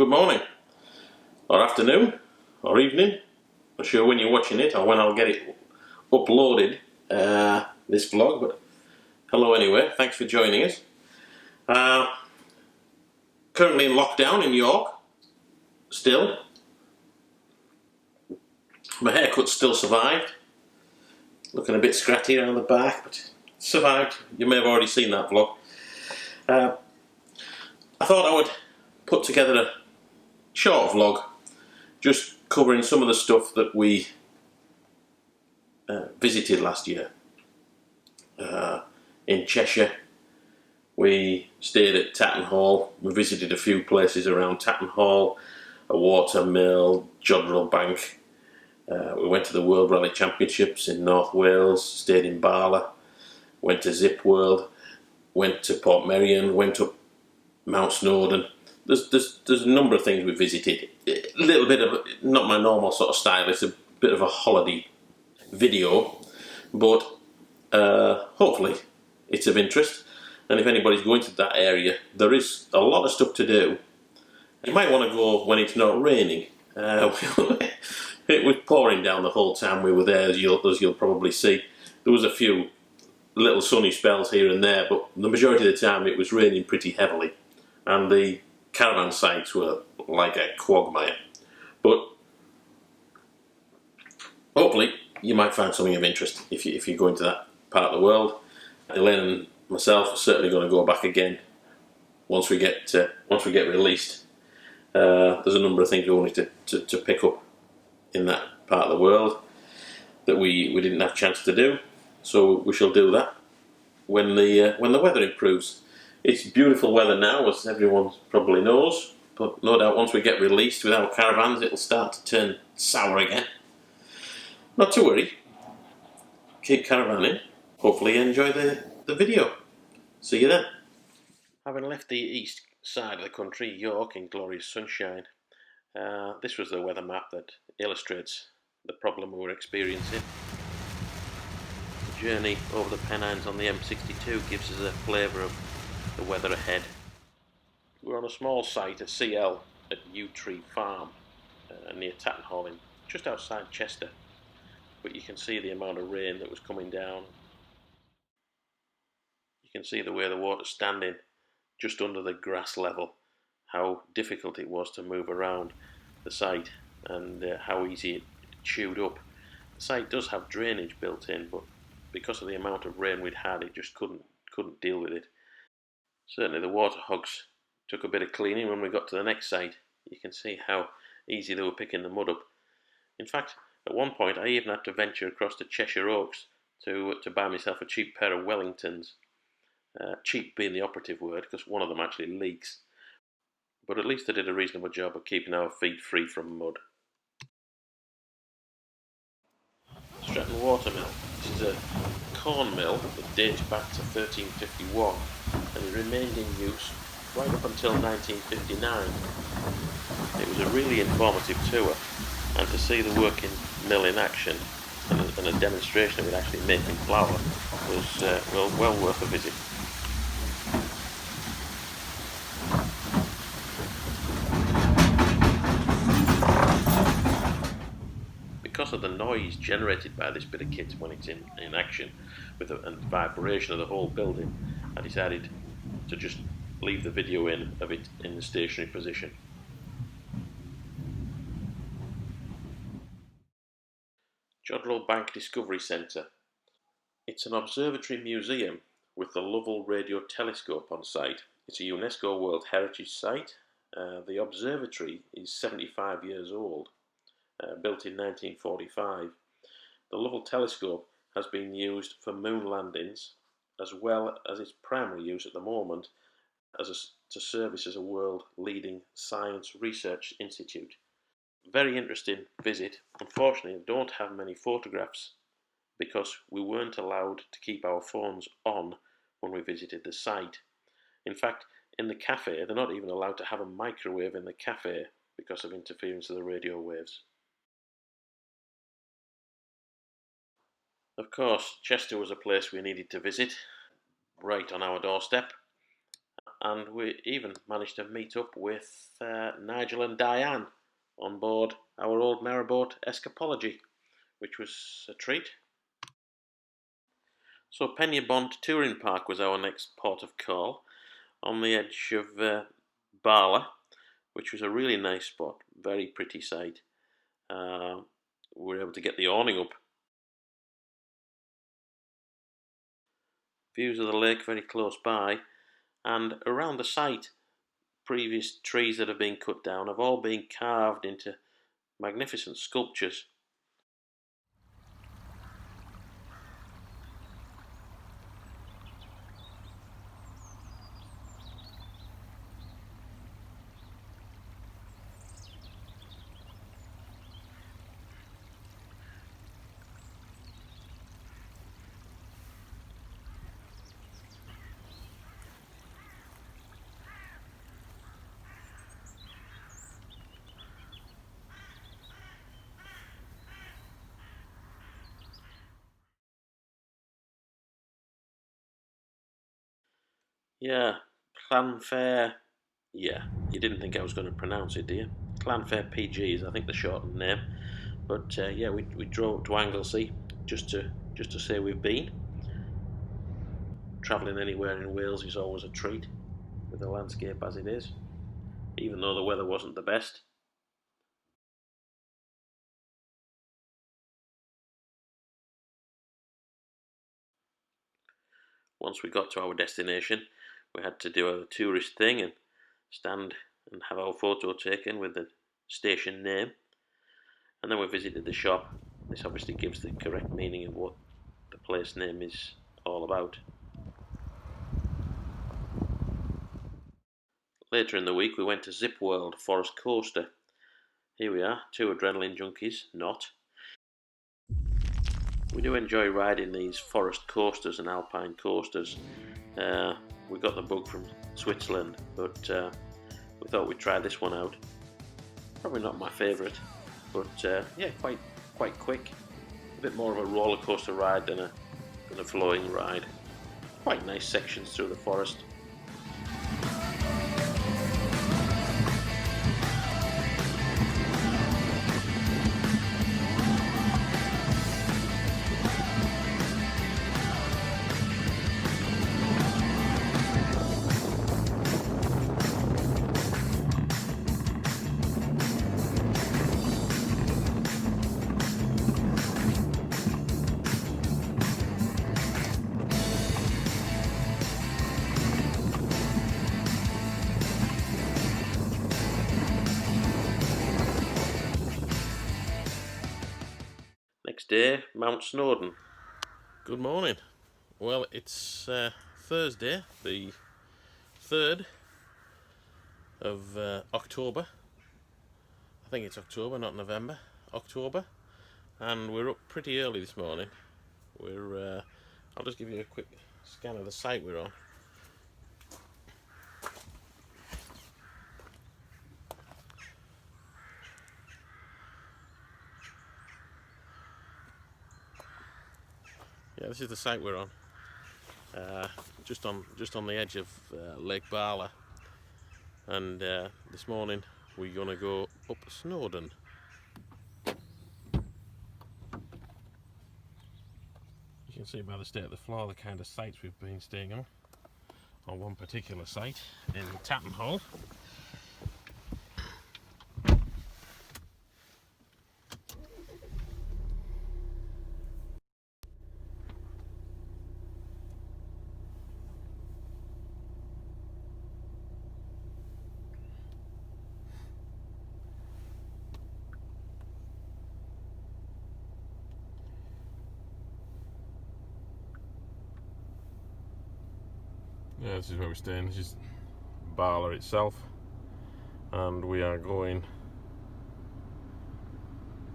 good morning, or afternoon, or evening. Not sure when you're watching it or when I'll get it uploaded, this vlog, but hello anyway, thanks for joining us. Currently in lockdown in York, still. My haircut still survived. Looking a bit scratchy around the back, but survived. You may have already seen that vlog. I thought I would put together a short vlog just covering some of the stuff that we visited last year. In Cheshire, we stayed at Tatton Hall. We visited a few places around Tatton Hall, a water mill, Jodrell Bank. We went to the World Rally Championships in North Wales, stayed in Barla, went to Zip World, went to Port Marion, went up Mount Snowdon. There's a number of things we visited. A little bit of, not my normal sort of style, it's a bit of a holiday video, but hopefully it's of interest. And if anybody's going to that area, there is a lot of stuff to do. You might want to go when it's not raining. It was pouring down the whole time we were there, as you'll probably see. There was a few little sunny spells here and there, but the majority of the time it was raining pretty heavily. And the caravan sites were like a quagmire. But hopefully you might find something of interest if you go into that part of the world. Elaine and myself are certainly going to go back again once we get released. There's a number of things we wanted to pick up in that part of the world that we didn't have a chance to do, so we shall do that when the weather improves. It's beautiful weather now, as everyone probably knows, but no doubt once we get released with our caravans it'll start to turn sour again. Not to worry, keep caravanning, hopefully you enjoy the video. See you then. Having left the east side of the country, York in glorious sunshine, this was the weather map that illustrates the problem we were experiencing. The journey over the Pennines on the M62 gives us a flavour of the weather ahead. We're on a small site at CL at Yew Tree Farm near Tatton Hall, just outside Chester, but you can see the amount of rain that was coming down. You can see the way the water's standing just under the grass level, how difficult it was to move around the site and how easy it chewed up. The site does have drainage built in, but because of the amount of rain we'd had, it just couldn't deal with it. Certainly the water hogs took a bit of cleaning when we got to the next site. You can see how easy they were picking the mud up. In fact, at one point I even had to venture across to Cheshire Oaks to buy myself a cheap pair of Wellingtons. Cheap being the operative word, because one of them actually leaks. But at least they did a reasonable job of keeping our feet free from mud. Stratton Watermill. This is a corn mill that dates back to 1351 and it remained in use right up until 1959. It was a really informative tour, and to see the working mill in action and a demonstration of it actually making flour was well worth a visit. Because of the noise generated by this bit of kit when it's in action, and the vibration of the whole building, I decided to just leave the video of it in the stationary position. Jodrell Bank Discovery Centre. It's an observatory museum with the Lovell Radio Telescope on site. It's a UNESCO World Heritage Site. The observatory is 75 years old. Built in 1945. The Lovell telescope has been used for moon landings, as well as its primary use at the moment to service as a world-leading science research institute. Very interesting visit. Unfortunately, I don't have many photographs because we weren't allowed to keep our phones on when we visited the site. In fact, in the cafe, they're not even allowed to have a microwave in the cafe because of interference of the radio waves. Of course, Chester was a place we needed to visit, right on our doorstep, and we even managed to meet up with Nigel and Diane on board our old narrowboat Escapology, which was a treat. So Penyabont Touring Park was our next port of call, on the edge of Barla, which was a really nice spot, very pretty sight. We were able to get the awning up. Views of the lake very close by, and around the site, previous trees that have been cut down have all been carved into magnificent sculptures. Yeah, Clanfair. Yeah, you didn't think I was going to pronounce it, do you? Clanfair PG is, I think, the shortened name. But yeah, we drove to Anglesey just to say we've been. Travelling anywhere in Wales is always a treat, with the landscape as it is, even though the weather wasn't the best. Once we got to our destination, we had to do a tourist thing and stand and have our photo taken with the station name. And then we visited the shop. This obviously gives the correct meaning of what the place name is all about. Later in the week we went to World FForest Coaster. Here we are, two adrenaline junkies, not. We do enjoy riding these forest coasters and alpine coasters. We got the bug from Switzerland, but we thought we'd try this one out. Probably not my favourite, but yeah, quite quick. A bit more of a roller coaster ride than a flowing ride. Quite nice sections through the forest. Next day, Mount Snowdon. Good morning. Well, it's Thursday, the 3rd of October. I think it's October, not November. October. And we're up pretty early this morning. I'll just give you a quick scan of the site we're on. Yeah, this is the site we're on. Just on the edge of Lake Barla, and this morning we're going to go up Snowdon. You can see by the state of the floor the kind of sites we've been staying on one particular site in Tattenhall. Yeah, this is where we're staying. This is Barla itself, and we are going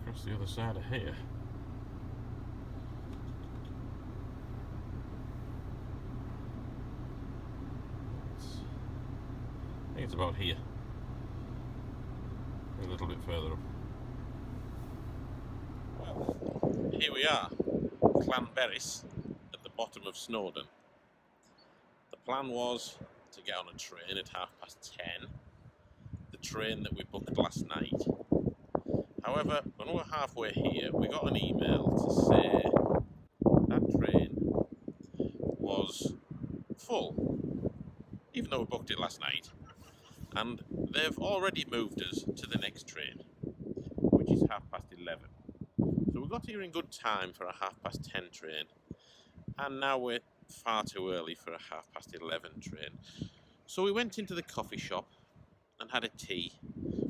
across the other side of here. I think it's about here, a little bit further up. Well, here we are, Clanberris, at the bottom of Snowdon. The plan was to get on a train at 10:30, the train that we booked last night. However, when we were halfway here, we got an email to say that train was full, even though we booked it last night. And they've already moved us to the next train, which is 11:30. So we got here in good time for a 10:30 train, and now we're far too early for a 11:30 train. So we went into the coffee shop and had a tea,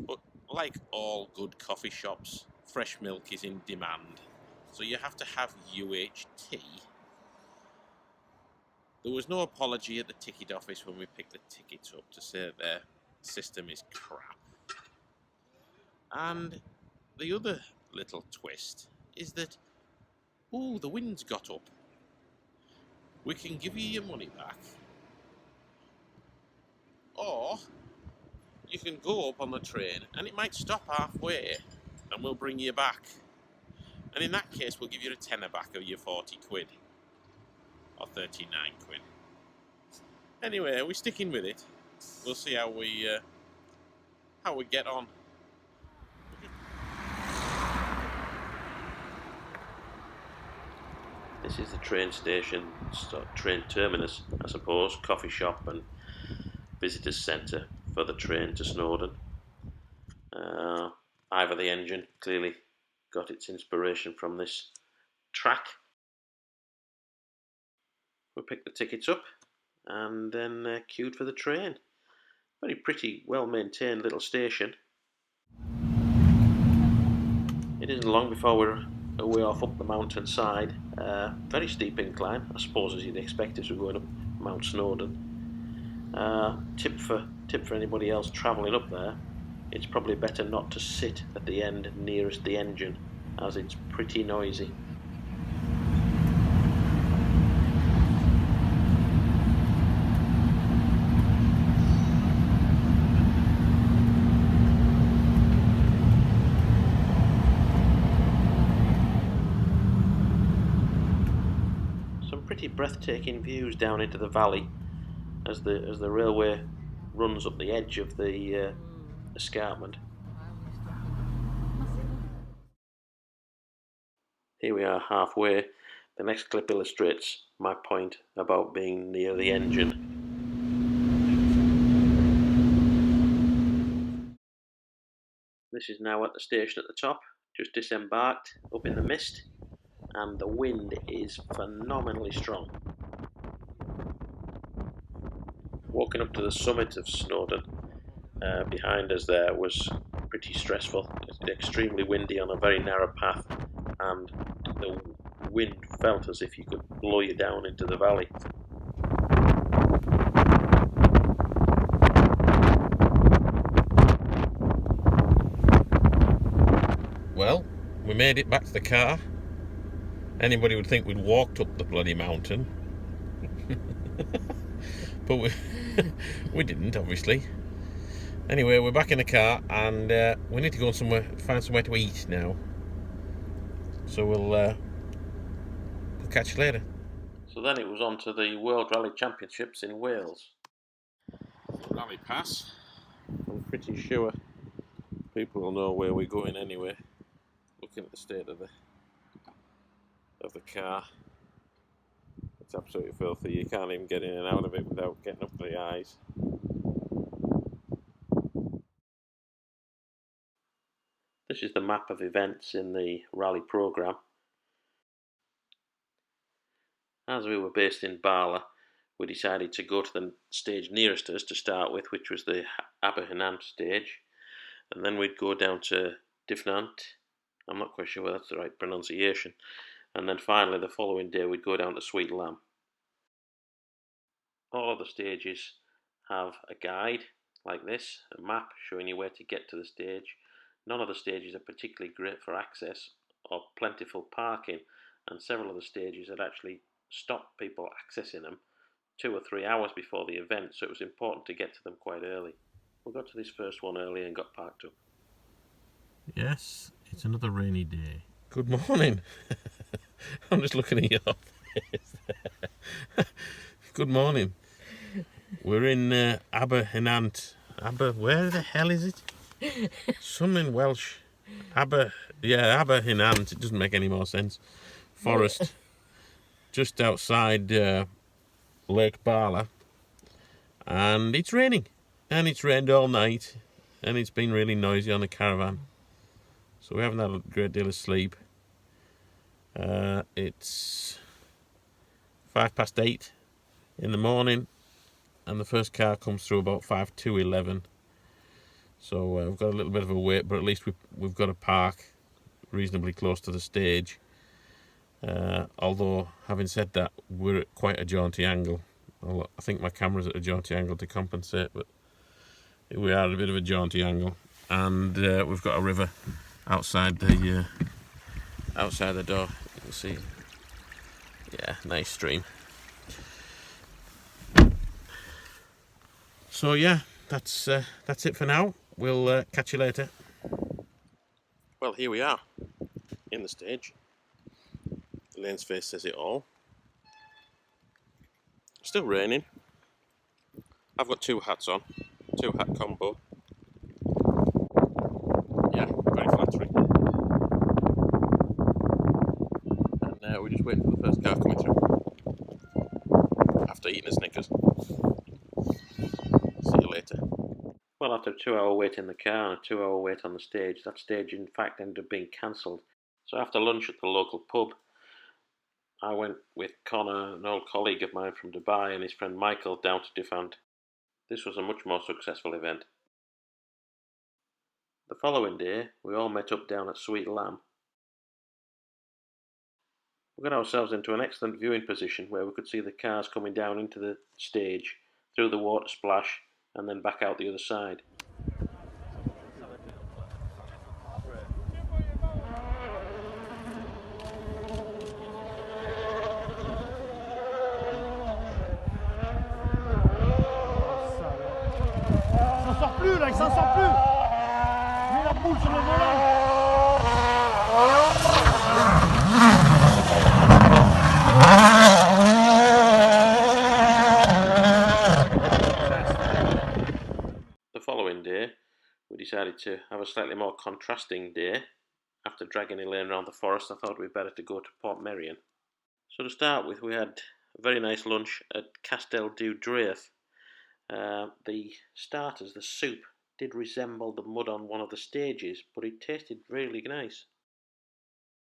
but like all good coffee shops, fresh milk is in demand, so you have to have UHT. There was no apology at the ticket office when we picked the tickets up to say their system is crap. And the other little twist is that, the wind's got up. We can give you your money back, or you can go up on the train and it might stop halfway and we'll bring you back. And in that case, we'll give you a tenner back of your 40 quid. Or 39 quid. Anyway, we're sticking with it. We'll see how we get on. This is the train station, train terminus, I suppose, coffee shop and visitors centre for the train to Snowdon. Either the engine clearly got its inspiration from this track. We picked the tickets up and then queued for the train. Very pretty, well maintained little station. It isn't long before we're a way off up the mountain side. Very steep incline, I suppose, as you'd expect as we're going up Mount Snowdon. Tip for anybody else travelling up there: it's probably better not to sit at the end nearest the engine, as it's pretty noisy. Pretty breathtaking views down into the valley as the railway runs up the edge of the escarpment. Here we are halfway. The next clip illustrates my point about being near the engine. This is now at the station at the top, just disembarked up in the mist, and the wind is phenomenally strong. Walking up to the summit of Snowdon behind us there was pretty stressful. It's extremely windy on a very narrow path, and the wind felt as if you could blow you down into the valley. Well, we made it back to the car. Anybody would think we'd walked up the bloody mountain. But we didn't, obviously. Anyway, we're back in the car and we need to go find somewhere to eat now. So we'll catch you later. So then it was on to the World Rally Championships in Wales. Rally pass. I'm pretty sure people will know where we're going anyway. Looking at the state of the car, it's absolutely filthy. You can't even get in and out of it without getting up to the eyes. This is the map of events in the rally programme. As we were based in Bala, we decided to go to the stage nearest us to start with, which was the Aberhynant stage, and then we'd go down to Dyfnant. I'm not quite sure whether that's the right pronunciation. And then finally, the following day, we'd go down to Sweet Lamb. All of the stages have a guide like this, a map showing you where to get to the stage. None of the stages are particularly great for access or plentiful parking, and several of the stages had actually stopped people accessing them 2 or 3 hours before the event, so it was important to get to them quite early. We got to this first one early and got parked up. Yes, it's another rainy day. Good morning. I'm just looking at your face. Good morning. We're in Aberhinant. Where the hell is it? Some in Welsh. Aberhinant. It doesn't make any more sense. Forest. Just outside Lake Barla. And it's raining. And it's rained all night. And it's been really noisy on the caravan. So we haven't had a great deal of sleep. It's 8:05 in the morning. And the first car comes through about 11:05. So we've got a little bit of a wait, but at least we've got a park reasonably close to the stage. Although, having said that, we're at quite a jaunty angle. I think my camera's at a jaunty angle to compensate, but we are at a bit of a jaunty angle. And we've got a river outside the door. You can see, yeah, nice stream. So yeah, that's it for now. We'll catch you later. Well, here we are in the stage. Elaine's face says it all. Still raining. I've got 2 hats on, 2-hat combo. Yeah, very flattering. And we just wait for the first car coming through. After eating a Snickers. See you later. Well, after a 2-hour wait in the car and a 2-hour wait on the stage, that stage in fact ended up being cancelled. So after lunch at the local pub, I went with Connor, an old colleague of mine from Dubai, and his friend Michael down to Diffand. This was a much more successful event. The following day, we all met up down at Sweet Lamb. We got ourselves into an excellent viewing position where we could see the cars coming down into the stage, through the water splash, and then back out the other side. Il s'en sort plus. Mets la boule sur le volant. The following day, we decided to have a slightly more contrasting day. After dragging Elaine around the forest, I thought we'd better to go to Port Marion. So to start with, we had a very nice lunch at Castel du Draith. The starters, the soup, did resemble the mud on one of the stages, but it tasted really nice.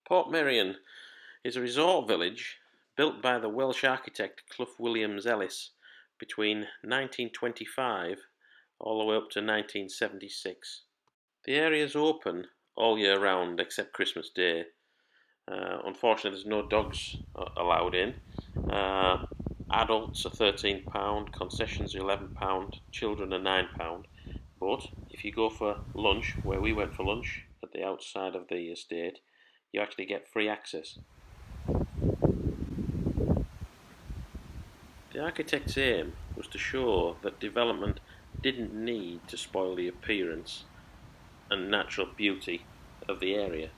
Port Marion is a resort village built by the Welsh architect Clough Williams Ellis between 1925 all the way up to 1976. The area is open all year round except Christmas Day. Unfortunately, there's no dogs allowed in. Adults are £13, concessions are £11, children are £9. But if you go for lunch, where we went for lunch at the outside of the estate, you actually get free access. The architect's aim was to show that development didn't need to spoil the appearance and natural beauty of the area.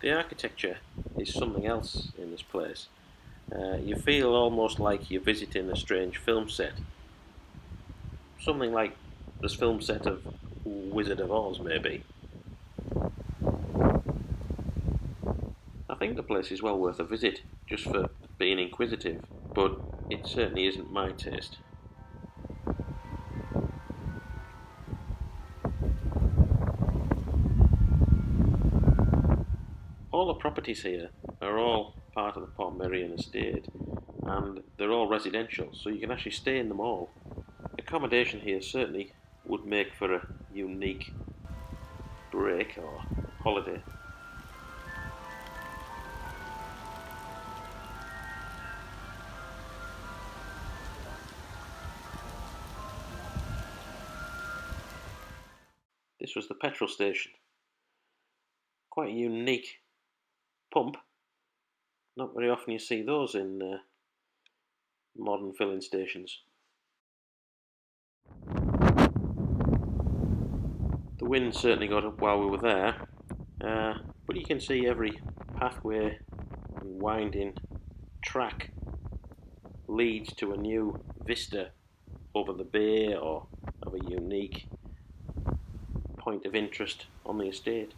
The architecture is something else in this place. You feel almost like you're visiting a strange film set. Something like this film set of Wizard of Oz, maybe. I think the place is well worth a visit, just for being inquisitive, but it certainly isn't my taste. All the properties here are all part of the Port Marion estate, and they're all residential, so you can actually stay in them all. Accommodation here certainly would make for a unique break or holiday. This was the Petrol Station. Quite a unique pump. Not very often you see those in modern filling stations. The wind certainly got up while we were there. but you can see every pathway and winding track leads to a new vista over the bay or of a unique point of interest on the estate.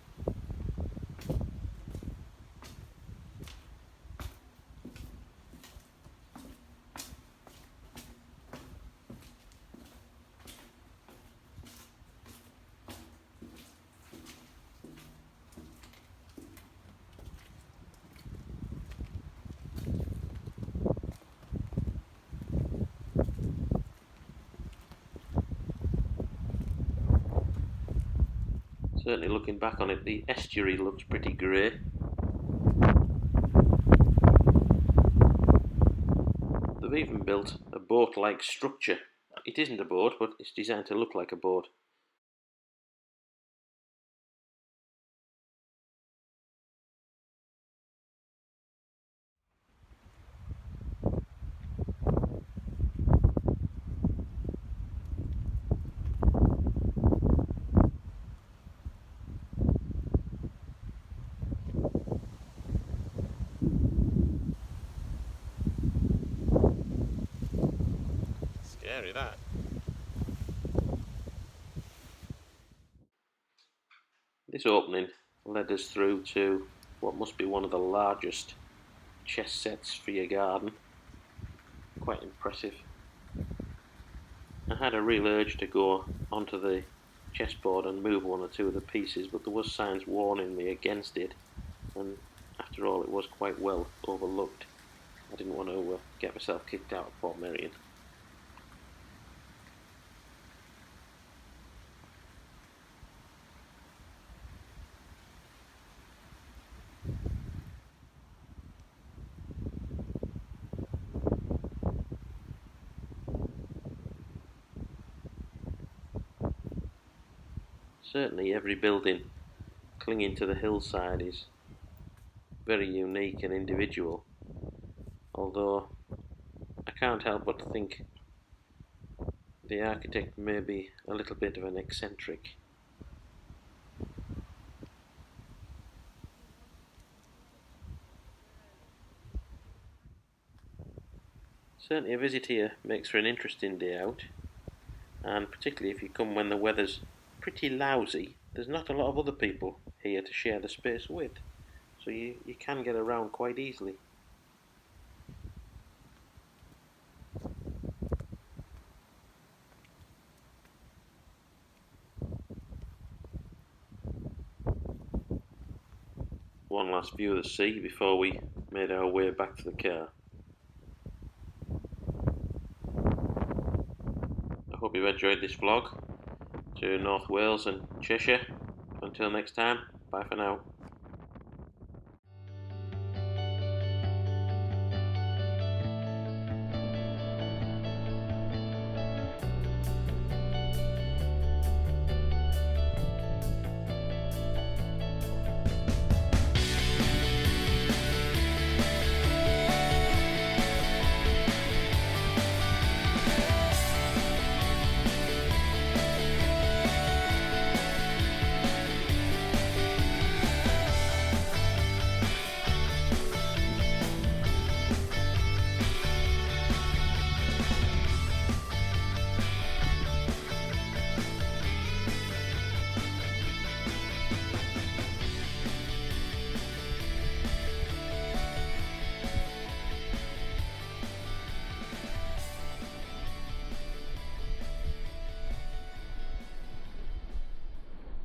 Certainly looking back on it, the estuary looks pretty grey. They've even built a boat-like structure. It isn't a boat, but it's designed to look like a boat. Scary, that. This opening led us through to what must be one of the largest chess sets for your garden. Quite impressive. I had a real urge to go onto the chessboard and move one or two of the pieces, but there was signs warning me against it, and after all it was quite well overlooked. I didn't want to get myself kicked out of Port Marion. Certainly every building clinging to the hillside is very unique and individual, although I can't help but think the architect may be a little bit of an eccentric. Certainly a visit here makes for an interesting day out, and particularly if you come when the weather's pretty lousy, there's not a lot of other people here to share the space with, so you can get around quite easily. One last view of the sea before we made our way back to the car. I hope you've enjoyed this vlog to North Wales and Cheshire. Until next time, bye for now.